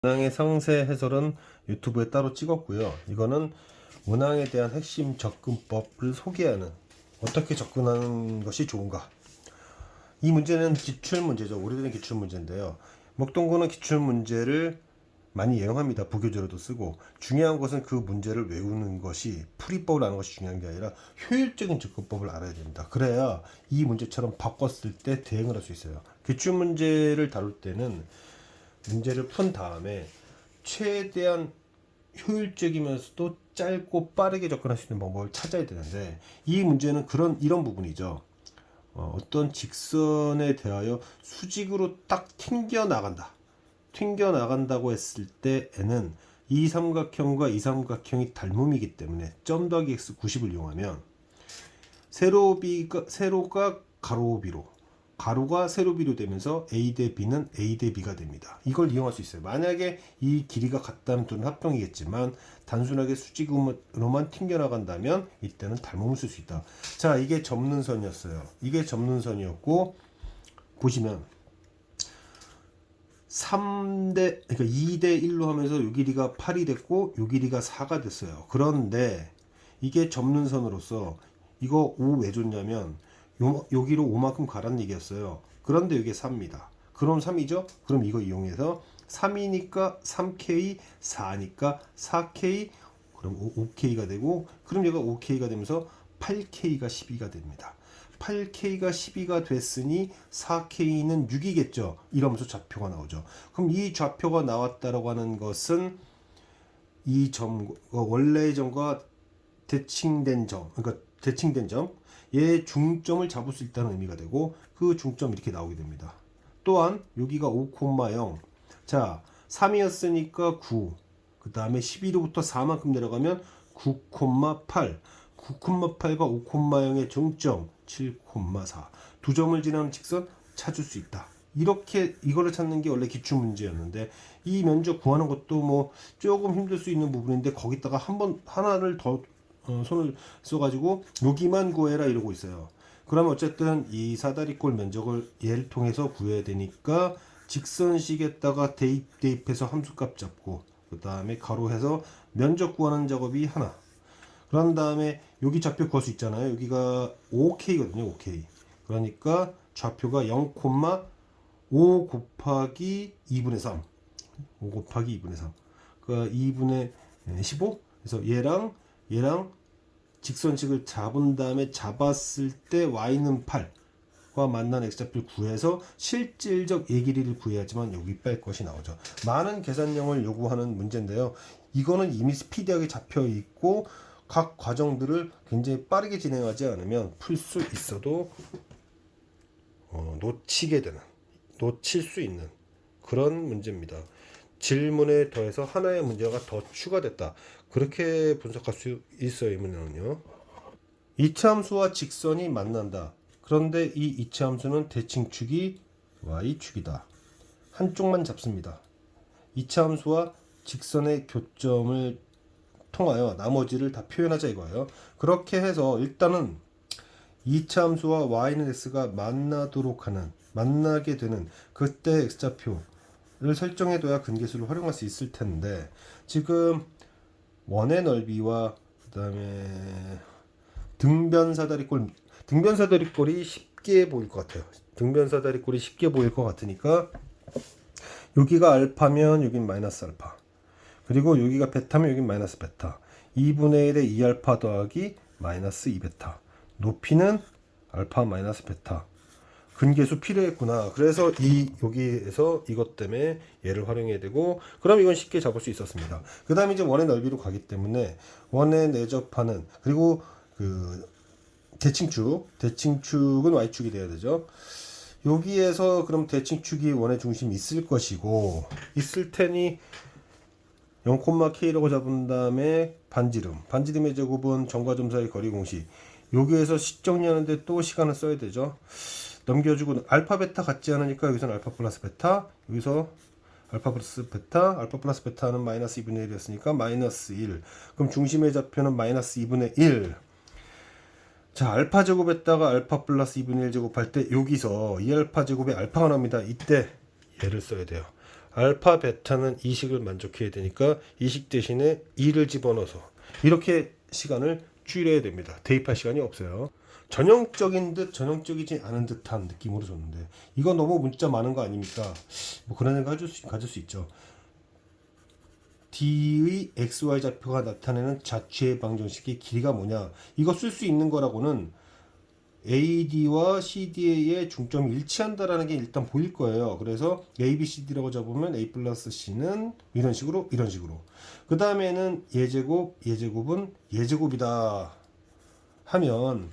문항의 상세 해설은 유튜브에 따로 찍었고요. 이거는 문항에 대한 핵심 접근법을 소개하는, 어떻게 접근하는 것이 좋은가. 이 문제는 기출문제죠. 오래된 기출문제인데요. 목동고는 기출문제를 많이 애용합니다. 부교재로도 쓰고. 중요한 것은 그 문제를 외우는 것이, 풀이법을 아는 것이 중요한 게 아니라 효율적인 접근법을 알아야 됩니다. 그래야 이 문제처럼 바꿨을 때 대응을 할 수 있어요. 기출문제를 다룰 때는 문제를 푼 다음에 최대한 효율적이면서도 짧고 빠르게 접근할 수 있는 방법을 찾아야 되는데, 이 문제는 이런 부분이죠. 어떤 직선에 대하여 수직으로 딱 튕겨 나간다고 했을 때에는 이 삼각형과 이 삼각형이 닮음이기 때문에 점 더하기 x 90을 이용하면 세로가 가로가 세로비로 되면서 A 대 B는 A 대 B가 됩니다. 이걸 이용할 수 있어요. 만약에 이 길이가 같다면 둘은 합동이겠지만 단순하게 수직으로만 튕겨나간다면 이때는 닮음을 쓸 수 있다. 자, 이게 접는선이었어요. 이게 접는선이었고, 보시면 그러니까 2대 1로 하면서 요 길이가 8이 됐고 요 길이가 4가 됐어요. 그런데 이게 접는선으로서 이거 5 왜 줬냐면 여기로 5만큼 가라는 얘기였어요. 그런데 이게 3입니다. 그럼 3이죠? 그럼 이거 이용해서 3이니까 3K, 4니까 4K, 그럼 5K가 되고, 그럼 얘가 5K가 되면서 8K가 12가 됩니다. 8K가 12가 됐으니 4K는 6이겠죠. 이러면서 좌표가 나오죠. 그럼 이 좌표가 나왔다라고 하는 것은 이 점, 원래의 점과 대칭된 점, 그러니까 대칭된 점, 얘의 중점을 잡을 수 있다는 의미가 되고, 그 중점 이렇게 나오게 됩니다. 또한 여기가 5,0. 자, 3이었으니까 9. 그 다음에 11로부터 4만큼 내려가면 9,8. 9,8과 5,0의 중점 7,4. 두 점을 지나는 직선 찾을 수 있다. 이렇게 이거를 찾는 게 원래 기출 문제였는데, 이 면적 구하는 것도 뭐 조금 힘들 수 있는 부분인데, 거기다가 하나를 더 손을 써가지고 여기만 구해라 이러고 있어요. 그러면 어쨌든 이 사다리꼴 면적을 얘를 통해서 구해야 되니까 직선식에다가 대입해서 함수값 잡고, 그 다음에 가로해서 면적 구하는 작업이 하나. 그런 다음에 여기 좌표 구할 수 있잖아요. 여기가 5K거든요. 5K. 그러니까 좌표가 0,5 곱하기 2분의 3. 5 곱하기 2분의 3. 그러니까 2분의 15. 그래서 얘랑 직선식을 잡은 다음에 잡았을 때 y는 8과 만난 x좌표를 구해서 실질적 예 길이를 구해야지만 여기 뺄 것이 나오죠. 많은 계산량을 요구하는 문제인데요. 이거는 이미 스피디하게 잡혀 있고 각 과정들을 굉장히 빠르게 진행하지 않으면 풀 수 있어도 놓칠 수 있는 그런 문제입니다. 질문에 더해서 하나의 문제가 더 추가됐다. 그렇게 분석할 수 있어요. 이 문제는요. 이차함수와 직선이 만난다. 그런데 이 이차함수는 대칭축이 y축이다. 한쪽만 잡습니다. 이차함수와 직선의 교점을 통하여 나머지를 다 표현하자 이거예요. 그렇게 해서 일단은 이차함수와 y는 x가 만나게 되는 그때 x좌표를 설정해둬야 근계수를 활용할 수 있을 텐데, 지금 원의 넓이와 그 다음에 등변사다리꼴이 쉽게 보일 것 같아요. 등변사다리꼴이 쉽게 보일 것 같으니까 여기가 알파면 여긴 마이너스 알파, 그리고 여기가 베타면 여긴 마이너스 베타. 2분의 1의 2알파 더하기 마이너스 2베타. 높이는 알파 마이너스 베타. 근계수 필요했구나. 그래서 여기에서 이것 때문에 얘를 활용해야 되고, 그럼 이건 쉽게 잡을 수 있었습니다. 그 다음에 이제 원의 넓이로 가기 때문에 원에 내접하는, 그리고 그 대칭축은 y축이 돼야 되죠. 여기에서 그럼 대칭축이 원의 중심이 있을 것이고, 있을 테니 0,k라고 잡은 다음에 반지름의 제곱은 점과 점 사이 거리 공식. 여기에서 식 정리하는데 또 시간을 써야 되죠. 넘겨주고 알파 베타 같지 않으니까 여기서는 알파 플러스 베타, 여기서 알파 플러스 베타는 마이너스 2분의 1이었으니까 마이너스 1. 그럼 중심의 좌표는 마이너스 2분의 1. 자, 알파 제곱에다가 알파 플러스 2분의 1 제곱할 때 여기서 2알파 제곱에 알파가 나옵니다. 이때 얘를 써야 돼요. 알파 베타는 이식을 만족해야 되니까 이식 대신에 2를 집어넣어서 이렇게 시간을 줄여야 됩니다. 대입할 시간이 없어요. 전형적인 듯 전형적이지 않은 듯한 느낌으로 줬는데 이거 너무 문자 많은 거 아닙니까? 뭐 그런 생각 가질 수 있죠. D의 XY 좌표가 나타내는 자취의 방정식의 길이가 뭐냐? 이거 쓸 수 있는 거라고는 AD와 CD의 중점이 일치한다라는 게 일단 보일 거예요. 그래서 ABCD라고 잡으면 A 플러스 C는 이런 식으로 그 다음에는 예제곱은 예제곱이다 하면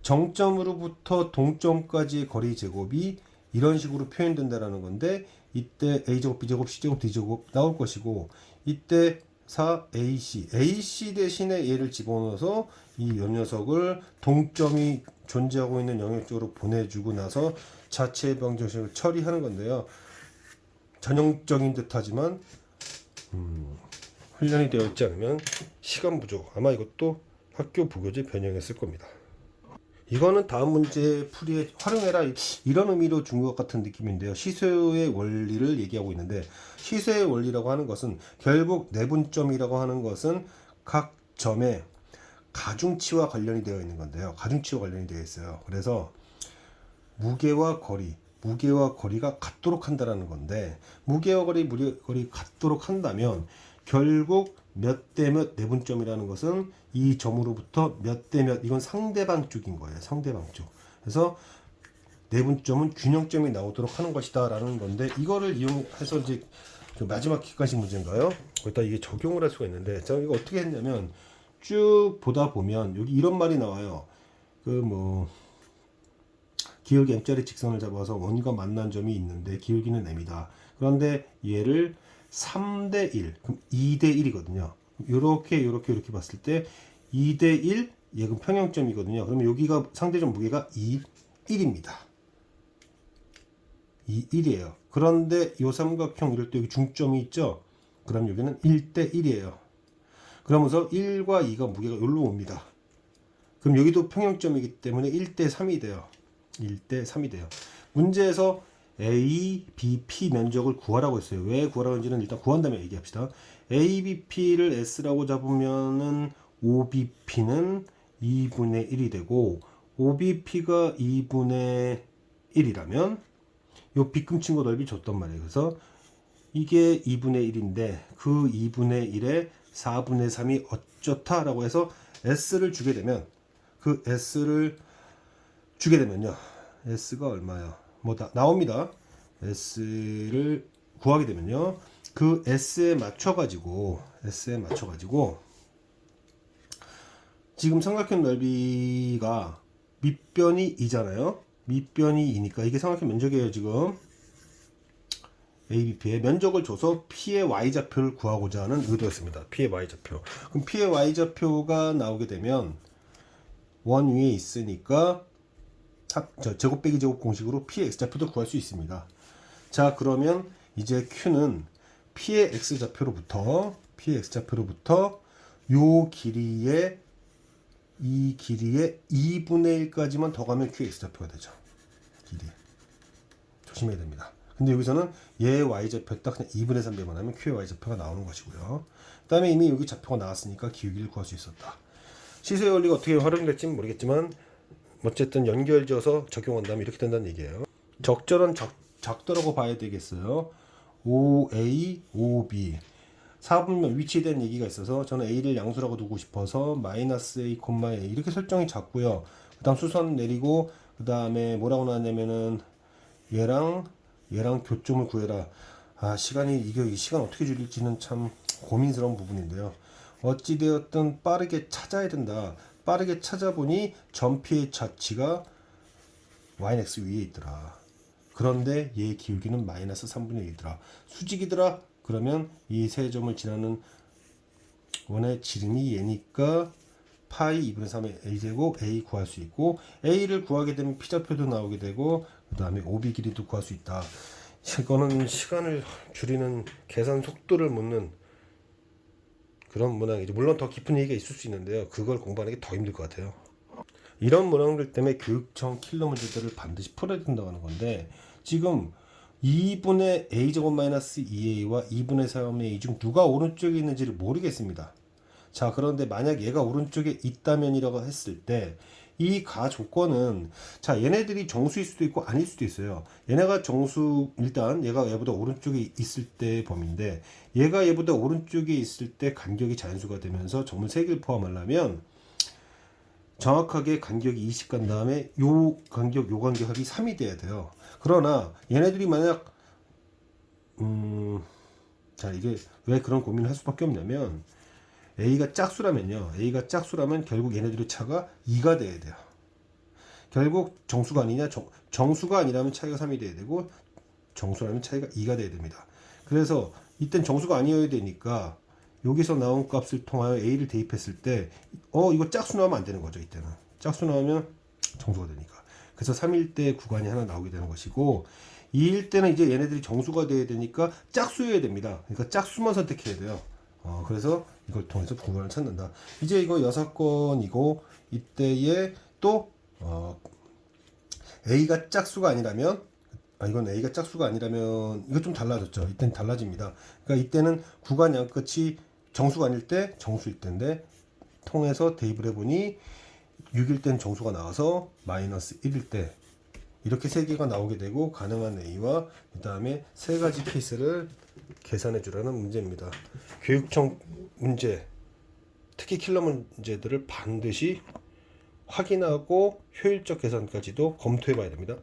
정점으로부터 동점까지의 거리 제곱이 이런 식으로 표현된다라는 건데 이때 A제곱, B제곱, C제곱, D제곱 나올 것이고 이때 4AC 대신에 얘를 집어넣어서 이 녀석을 동점이 존재하고 있는 영역 쪽으로 보내주고 나서 자체 방정식을 처리하는 건데요. 전형적인 듯하지만 훈련이 되어 있지 않으면 시간 부족, 아마 이것도 학교 부교재 변형했을 겁니다. 이거는 다음 문제 풀이에 활용해라 이런 의미로 준 것 같은 느낌인데요. 시소의 원리를 얘기하고 있는데 시소의 원리라고 하는 것은 결국 내분점이라고 하는 것은 각 점의 가중치와 관련이 되어 있는 건데요. 가중치와 관련이 되어 있어요. 그래서 무게와 거리가 같도록 한다라는 건데 무게와 거리 같도록 한다면 결국 몇 대 몇 내분점이라는 것은 이 점으로부터 몇 대 몇 이건 상대방 쪽인 거예요. 상대방 쪽. 그래서 내분점은 균형점이 나오도록 하는 것이다 라는 건데 이거를 이용해서 이제 그 마지막 객관식 문제인가요? 거기다 이게 적용을 할 수가 있는데 제가 이거 어떻게 했냐면 쭉 보다 보면 여기 이런 말이 나와요. 기울기 m짜리 직선을 잡아서 원과 만난 점이 있는데 기울기는 m이다. 그런데 얘를 3대1, 그럼 2대1이거든요. 요렇게 봤을 때 2대1, 얘는 평형점이거든요. 그러면 여기가 상대점 무게가 2, 1입니다. 2, 1이에요. 그런데 요 삼각형 이럴 때 여기 중점이 있죠? 그럼 여기는 1대1이에요. 그러면서 1과 2가 무게가 여기로 옵니다. 그럼 여기도 평형점이기 때문에 1대3이 돼요. 1대3이 돼요. 문제에서 A, B, P 면적을 구하라고 했어요. 왜 구하라고 했는지는 일단 구한 다음에 얘기합시다. A, B, P를 S라고 잡으면은 OBP는 2분의 1이 되고 OBP가 2분의 1이라면 요 빗금친거 넓이 줬단 말이에요. 그래서 이게 2분의 1인데 그 2분의 1에 4분의 3이 어쩌다라고 해서 S를 주게 되면 그 S를 주게 되면요. S가 얼마야? 나옵니다. S를 구하게 되면요. 그 S에 맞춰가지고 지금 삼각형 넓이가 밑변이 2잖아요. 밑변이 2니까 이게 삼각형 면적이에요. 지금 ABP의 면적을 줘서 P의 Y좌표를 구하고자 하는 의도였습니다. P의 Y좌표. 그럼 P의 Y좌표가 나오게 되면 원 위에 있으니까 제곱 빼기 제곱 공식으로 P의 X좌표도 구할 수 있습니다. 자, 그러면 이제 Q는 P의 X좌표로부터 요 길이의 이 길이의 2분의 1까지만 더 가면 Q의 X좌표가 되죠. 길이. 조심해야 됩니다. 근데 여기서는 얘의 Y좌표 딱 그냥 2분의 3 배분하면 Q의 Y좌표가 나오는 것이고요. 그 다음에 이미 여기 좌표가 나왔으니까 기울기를 구할 수 있었다. 시소의 원리가 어떻게 활용될지는 모르겠지만 어쨌든 연결지어서 적용한다면 이렇게 된다는 얘기예요. 적절한 작도라고 봐야 되겠어요. OA, OB 4분면 위치된 얘기가 있어서 저는 A를 양수라고 두고 싶어서 마이너스 A, A 이렇게 설정이 작고요. 그 다음 수선 내리고 그 다음에 뭐라고 나왔냐면은 얘랑 교점을 구해라. 이 시간 어떻게 줄일지는 참 고민스러운 부분인데요. 어찌되었든 빠르게 찾아야 된다. 빠르게 찾아보니 점피의 좌치가 yx 위에 있더라. 그런데 얘의 기울기는 마이너스 3분의 1이더라. 수직이더라. 그러면 이 세 점을 지나는 원의 지름이 얘니까 파이 2분의 3의 a제곱 a 구할 수 있고 a를 구하게 되면 p좌표도 나오게 되고 그 다음에 ob 길이도 구할 수 있다. 이거는 시간을 줄이는 계산 속도를 묻는 그런 문항이죠. 물론 더 깊은 얘기가 있을 수 있는데요. 그걸 공부하는 게 더 힘들 것 같아요. 이런 문항들 때문에 교육청 킬러 문제들을 반드시 풀어야 된다고 하는 건데 지금 2분의 a제곱 마이너스 2a와 2분의 3의 a 중 누가 오른쪽에 있는지를 모르겠습니다. 자, 그런데 만약 얘가 오른쪽에 있다면이라고 했을 때 이 가 조건은, 자, 얘네들이 정수일 수도 있고 아닐 수도 있어요. 얘네가 정수, 일단 얘가 얘보다 오른쪽에 있을 때 범위인데, 얘가 얘보다 오른쪽에 있을 때 간격이 자연수가 되면서 점을 3개를 포함하려면 정확하게 간격이 20 간 다음에 요 간격 요 간격 합이 3이 돼야 돼요. 그러나 얘네들이 만약 자, 이게 왜 그런 고민을 할 수밖에 없냐면, A가 짝수라면요. A가 짝수라면 결국 얘네들의 차가 2가 돼야 돼요. 결국 정수가 아니냐? 정수가 아니라면 차이가 3이 돼야 되고, 정수라면 차이가 2가 돼야 됩니다. 그래서 이땐 정수가 아니어야 되니까 여기서 나온 값을 통하여 A를 대입했을 때 이거 짝수 나오면 안 되는 거죠. 이때는 짝수 나오면 정수가 되니까. 그래서 3일 때 구간이 하나 나오게 되는 것이고, 2일 때는 이제 얘네들이 정수가 돼야 되니까 짝수여야 됩니다. 그러니까 짝수만 선택해야 돼요. 그래서 이걸 통해서 구간을 찾는다. 이제 이거 6건이고, 이때에 또 A가 짝수가 아니라면, 이건 A가 짝수가 아니라면 이거 좀 달라졌죠. 이때는 달라집니다. 그러니까 이때는 구간 양끝이 정수가 아닐 때 정수일 때인데, 통해서 대입을 해보니 6일 땐 정수가 나와서 마이너스 1일 때, 이렇게 세 개가 나오게 되고, 가능한 A와 그 다음에 세 가지 케이스를 계산해 주라는 문제입니다. 교육청 문제, 특히 킬러 문제들을 반드시 확인하고 효율적 계산까지도 검토해 봐야 됩니다.